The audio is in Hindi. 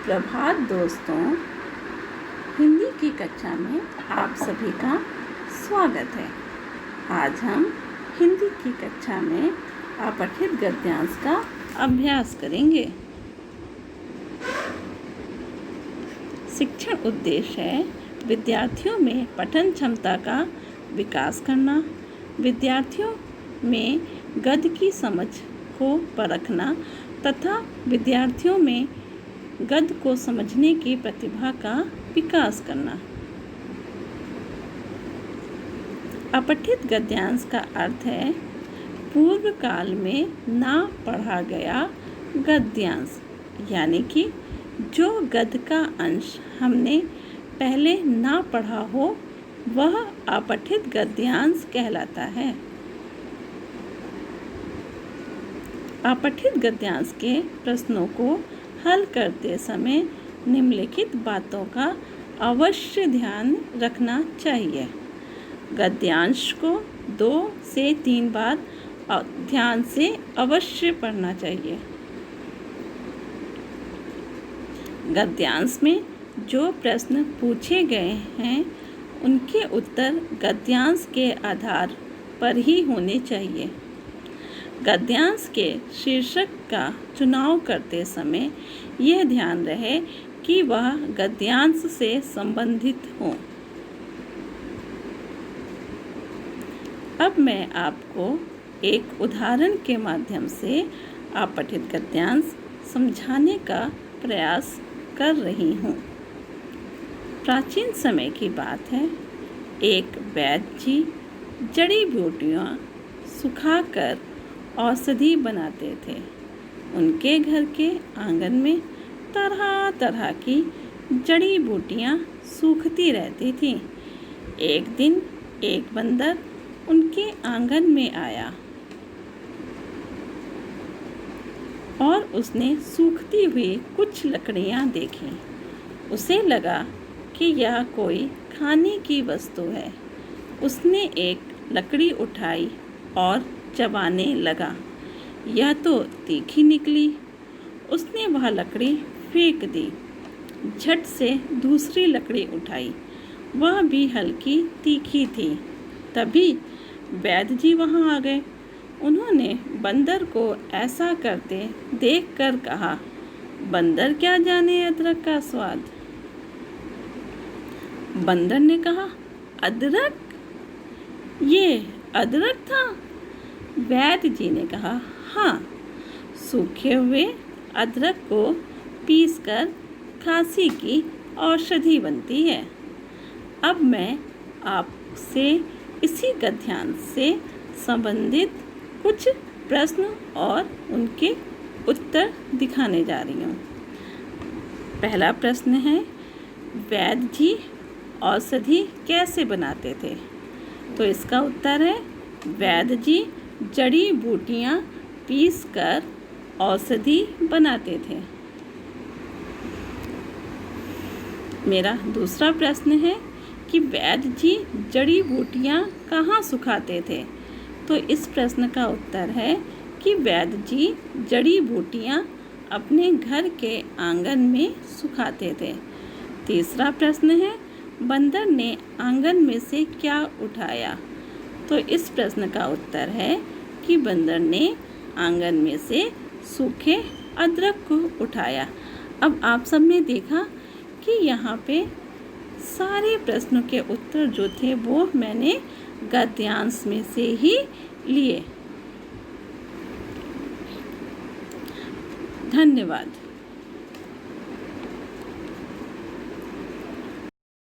सुप्रभात दोस्तों, हिंदी की कक्षा में आप सभी का स्वागत है। आज हम हिंदी की कक्षा में अपठित गद्यांश का अभ्यास करेंगे। शिक्षण उद्देश्य है विद्यार्थियों में पठन क्षमता का विकास करना, विद्यार्थियों में गद्य की समझ को परखना तथा विद्यार्थियों में गद्य को समझने की प्रतिभा का विकास करना। अपठित गद्यांश का अर्थ है पूर्व काल में ना पढ़ा गया गद्यांश, यानी कि जो गद्य का अंश हमने पहले ना पढ़ा हो वह अपठित गद्यांश कहलाता है। अपठित गद्यांश के प्रश्नों को हल करते समय निम्नलिखित बातों का अवश्य ध्यान रखना चाहिए। गद्यांश को 2 से 3 बार ध्यान से अवश्य पढ़ना चाहिए। गद्यांश में जो प्रश्न पूछे गए हैं उनके उत्तर गद्यांश के आधार पर ही होने चाहिए। गद्यांश के शीर्षक का चुनाव करते समय यह ध्यान रहे कि वह गद्यांश से संबंधित हो। अब मैं आपको एक उदाहरण के माध्यम से अपठित गद्यांश समझाने का प्रयास कर रही हूँ। प्राचीन समय की बात है। एक वैद्य जी जड़ी बूटियाँ सुखाकर औषधि बनाते थे। उनके घर के आंगन में तरह तरह की जड़ी बूटियाँ सूखती रहती थीं। एक दिन एक बंदर उनके आंगन में आया और उसने सूखती हुई कुछ लकड़ियाँ देखी। उसे लगा कि यह कोई खाने की वस्तु है। उसने एक लकड़ी उठाई और चबाने लगा। यह तो तीखी निकली। उसने वह लकड़ी फेंक दी। झट से दूसरी लकड़ी उठाई, वह भी हल्की तीखी थी। तभी वैद्य जी वहाँ आ गए। उन्होंने बंदर को ऐसा करते देखकर कहा, बंदर क्या जाने अदरक का स्वाद। बंदर ने कहा, अदरक? ये अदरक था? वैद्य जी ने कहा, हाँ, सूखे हुए अदरक को पीसकर खांसी की औषधि बनती है। अब मैं आपसे इसी गद्यांश से संबंधित कुछ प्रश्न और उनके उत्तर दिखाने जा रही हूँ। पहला प्रश्न है, वैद्य जी औषधि कैसे बनाते थे? तो इसका उत्तर है, वैद्य जी जड़ी बूटियाँ पीसकर औषधि बनाते थे। मेरा दूसरा प्रश्न है कि वैद्य जी जड़ी बूटियाँ कहाँ सुखाते थे? तो इस प्रश्न का उत्तर है कि वैद्य जी जड़ी बूटियाँ अपने घर के आंगन में सुखाते थे। तीसरा प्रश्न है, बंदर ने आंगन में से क्या उठाया? तो इस प्रश्न का उत्तर है कि बंदर ने आंगन में से सूखे अदरक को उठाया। अब आप सब ने देखा कि यहाँ पे सारे प्रश्नों के उत्तर जो थे वो मैंने गद्यांश में से ही लिए। धन्यवाद।